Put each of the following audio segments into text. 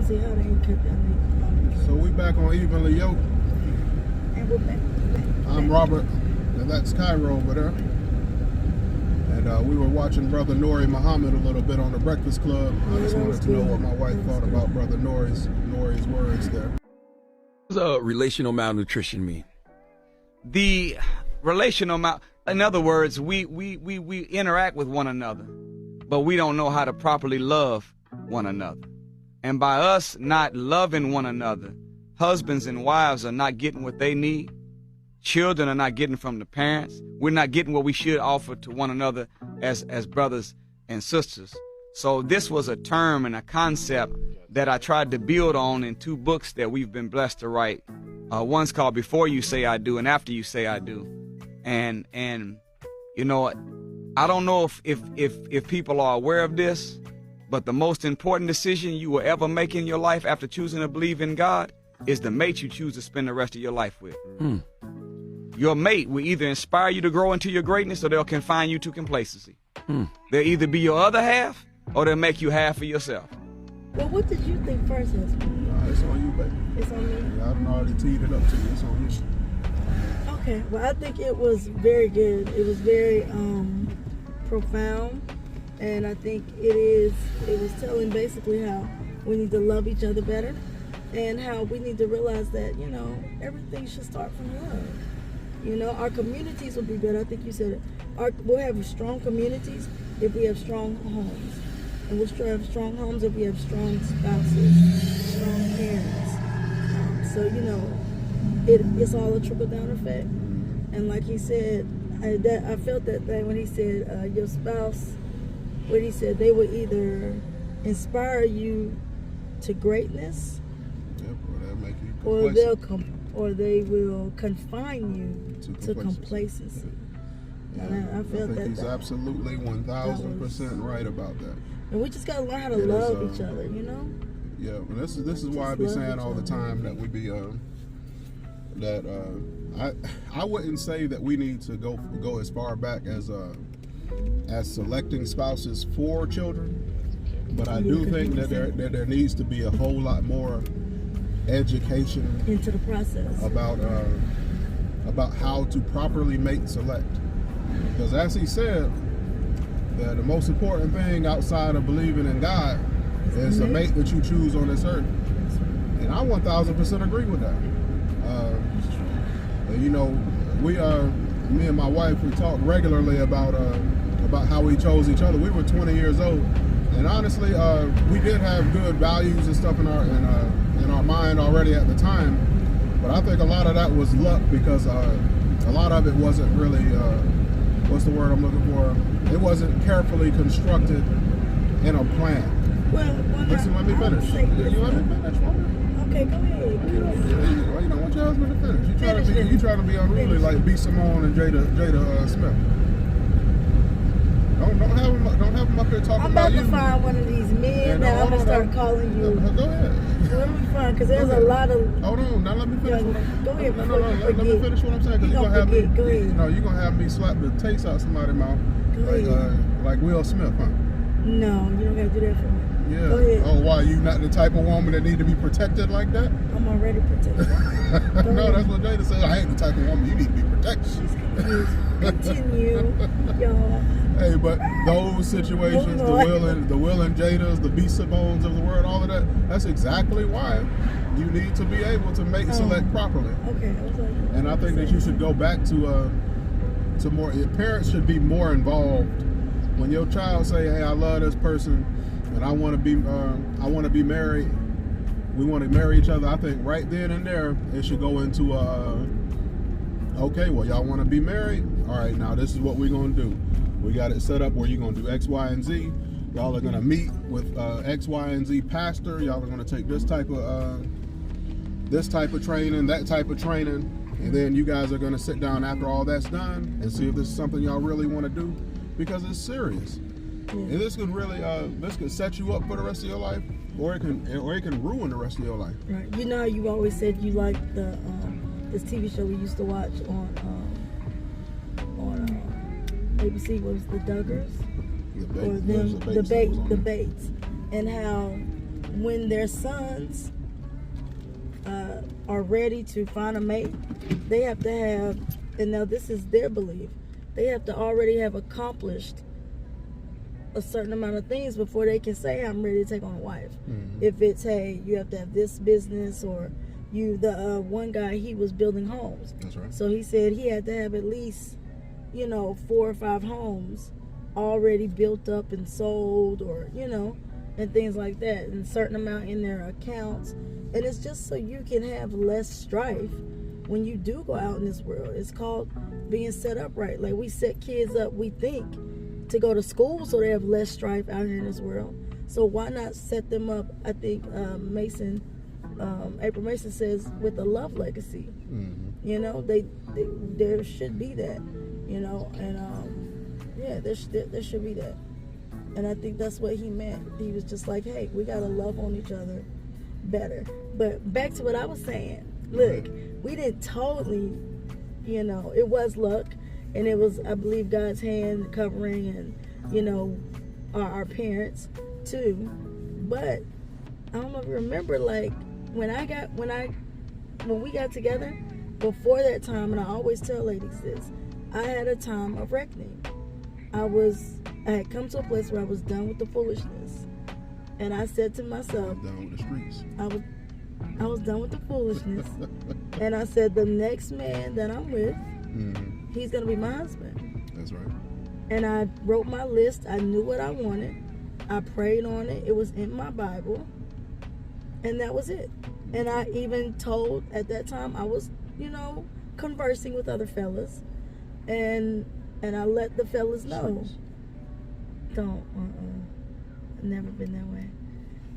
see how they cut that. So we back on Evenly Yoked. And we're back. I'm Robert, and that's Cairo over there. And we were watching Brother Nuri Muhammad a little bit on the Breakfast Club. I just wanted to know what my wife thought about Brother Nuri's words there. What does relational malnutrition mean? The relational in other words, we interact with one another, but we don't know how to properly love one another. And by us not loving one another, husbands and wives are not getting what they need. Children are not getting from the parents. We're not getting what we should offer to one another as brothers and sisters. So this was a term and a concept that I tried to build on in 2 books that we've been blessed to write. One's called Before You Say I Do and After You Say I Do. And you know, I don't know if people are aware of this, but the most important decision you will ever make in your life after choosing to believe in God is the mate you choose to spend the rest of your life with. Your mate will either inspire you to grow into your greatness or they'll confine you to complacency. They'll either be your other half or they'll make you half of yourself. Well, what did you think first, husband? It's on you, baby. It's on me? Yeah, I've already teed it up to you. It's on you. Okay, well, I think it was very good. It was very profound, and I think it was telling basically how we need to love each other better and how we need to realize that, you know, everything should start from love. You know, our communities will be better. I think you said it. We'll have strong communities if we have strong homes. And we'll have strong homes if we have strong spouses, strong parents. So, you know, it's all a trickle-down effect. And like he said, I felt that thing when he said your spouse, when he said they will either inspire you to greatness, or they will confine you to complacency. Yeah. And I felt that he's absolutely 1,000% right about that. And we just gotta learn how to love each other, you know. Yeah, well, this is why I be saying all the time that we be I wouldn't say that we need to go as far back as selecting spouses for children, but I do think that there needs to be a whole lot more education into the process about how to properly mate select. Because as he said, that the most important thing outside of believing in God is the mate that you choose on this earth. And I 1,000% agree with that. You know, me and my wife, we talk regularly about how we chose each other. We were 20 years old, and honestly, we did have good values and stuff in our mind already at the time. But I think a lot of that was luck, because a lot of it wasn't really what's the word I'm looking for? It wasn't carefully constructed in a plan. Well, listen, let me finish. You let me finish, woman. Okay, go ahead. You don't want your husband to finish. You trying to be unruly like B. Simone and Jada Smith. Don't have him up here talking about you. I'm about to find one of these men that I'm gonna start calling you. Go ahead. Let me find, because there's a lot of. Hold on, now let me finish. Go ahead. No, let me finish what I'm saying, because you're gonna have me. Go ahead. No, you're gonna have me slap the taste out somebody's mouth, like Will Smith, huh? No, you don't have to do that for me. Yeah. Go ahead. Oh, why? You not the type of woman that need to be protected like that? I'm already protected. No, that's what Jada said. I ain't the type of woman you need to be protected. She's confused. Continue, y'all. Hey, but those situations, the Will and Jadas, the B. Simones of the world, all of that, that's exactly why you need to be able to make select properly. Okay. And I think that you should go back to more. Your parents should be more involved. When your child say, "Hey, I love this person, and I want to be married. We want to marry each other." I think right then and there it should go into okay, well, y'all want to be married? All right, now this is what we're gonna do. We got it set up where you're gonna do X, Y, and Z. Y'all are gonna meet with X, Y, and Z pastor. Y'all are gonna take this type of training, that type of training, and then you guys are gonna sit down after all that's done and see if this is something y'all really want to do, because it's serious. Yeah. And this could really this could set you up for the rest of your life, or it can ruin the rest of your life. Right. You know how you always said you liked the this TV show we used to watch on ABC, was the Duggars? The Bates. The Bates. And how when their sons are ready to find a mate, they have to have, and now this is their belief, they have to already have accomplished a certain amount of things before they can say, I'm ready to take on a wife. If it's, hey, you have to have this business, or the one guy, he was building homes. That's right. So he said he had to have at least, 4 or 5 homes already built up and sold, or, and things like that, and a certain amount in their accounts. And it's just so you can have less strife when you do go out in this world. It's called being set up right. Like, we set kids up, we think, to go to school so they have less strife out here in this world. So why not set them up? I think April Mason says, with a love legacy. There should be that, and there should be that. And I think that's what he meant. He was just like, hey, we gotta love on each other better. But back to what I was saying, look, we didn't totally, it was luck, and it was, I believe, God's hand covering, and our parents too. But I don't know if you remember, like, when we got together, before that time, and I always tell ladies this, I had a time of reckoning. I had come to a place where I was done with the foolishness, and I said to myself, done with the streets. I was done with the foolishness, and I said, the next man that I'm with, he's gonna be my husband. That's right. And I wrote my list. I knew what I wanted. I prayed on it. It was in my Bible, and that was it. And I even told, at that time, I was, conversing with other fellas, and I let the fellas know. Don't, I've never been that way.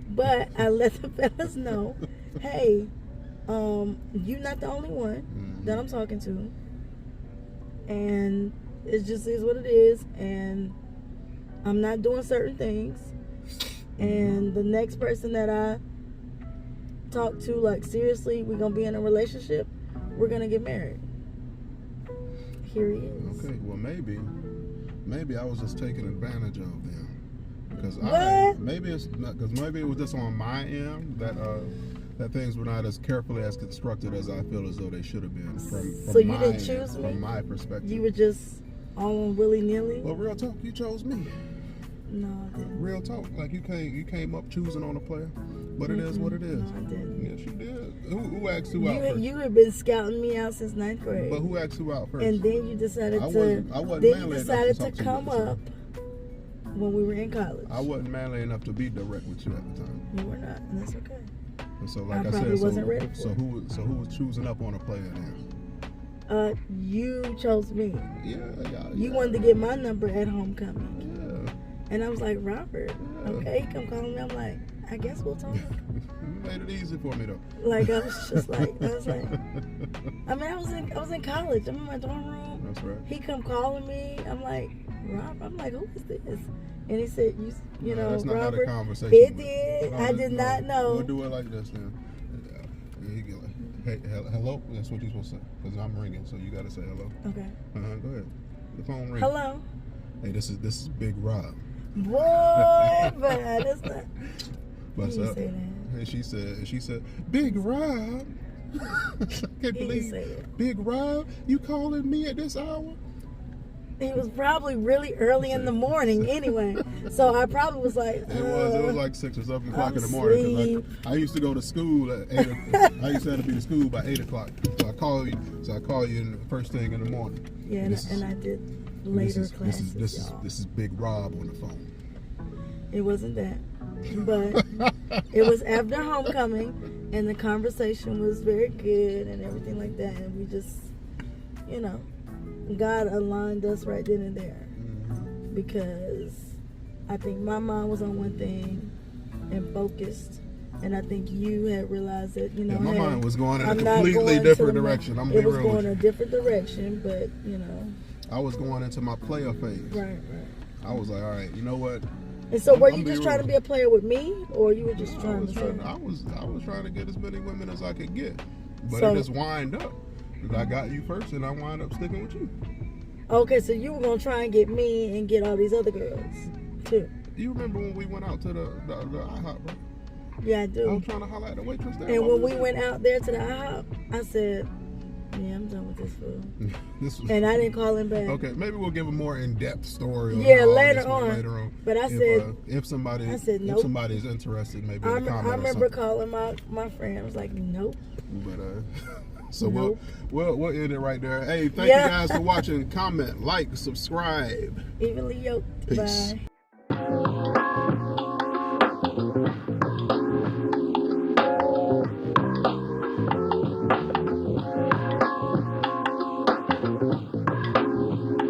But I let the fellas know, hey, you're not the only one that I'm talking to, and it just is what it is, and I'm not doing certain things, and the next person that I talk to, like, seriously, we're gonna be in a relationship, we're gonna get married. Here he is. Okay, well, maybe I was just taking advantage of them, because maybe it was just on my end that things were not as carefully as constructed as I feel as though they should have been. So you didn't choose me? From my perspective. You were just all willy-nilly? Well, real talk, you chose me. No, I didn't. Real talk, like you came up choosing on a player, but it is what it is. No, I didn't. Yes, you did. Who asked who out first? You had been scouting me out since 9th grade. But who asked who out first? And then you decided I wasn't to come up when we were in college. I wasn't manly enough to be direct with you at the time. You were not, and that's okay. And so, like I probably said, wasn't ready for it. who was choosing up on a player then? You chose me. Yeah. You wanted to get my number at homecoming. Yeah. And I was like, Robert, okay, come call me. I'm like, I guess we'll talk. You made it easy for me though. Like, I was like, I was in college. I'm in my dorm room. That's right. He come calling me. I'm like, Rob, who is this? And he said, you know, that's not Robert, how the conversation it went. did. No, I did not know. We'll do it like this then. You go like, hey, hello? That's what you're supposed to say. Because I'm ringing, so you got to say hello. Okay. Go ahead. The phone rings. Hello? Hey, this is Big Rob. Boy, but that's not. What's He up? say that. And she said, Big Rob. I can't believe say that. Big Rob, you calling me at this hour? It was probably really early in the morning anyway. So I probably was like, It was like 6 or 7 o'clock in the morning. asleep. I used to go to school at 8. I used to have to be to school by 8 o'clock. So I call you in the first thing in the morning. Yeah, and I did later classes. This is Big Rob on the phone. It wasn't that, but it was after homecoming, and the conversation was very good and everything like that, and we just, God aligned us right then and there, because I think my mind was on one thing and focused, and I think you had realized that, my mind was going in a I'm not completely going different to direction. It was going a different direction, but I was going into my player phase. Right. I was like, all right, you know what? And so, were you just trying to be a player with me, or you were just trying to? I was trying to get as many women as I could get, but So- it just wind up. I got you first, and I wind up sticking with you. Okay, so you were gonna try and get me and get all these other girls too. You remember when we went out to the IHOP, right? Yeah, I I do. was trying to holler at the waitress there. And while when we was went out there to the IHOP, I said, yeah, I'm done with this food. there. This was, And I didn't call him back. okay, maybe we'll give a more in-depth story. On Yeah, how all later this went on. Later on. But I If, said, if somebody, I said, if nope. somebody's interested, maybe I in the comment or remember something. calling my friend. I was like, nope. But so Nope. we'll end it right there. Hey, thank Yeah. you guys for watching. Comment, like, subscribe. Evenly yoked. Peace. Bye.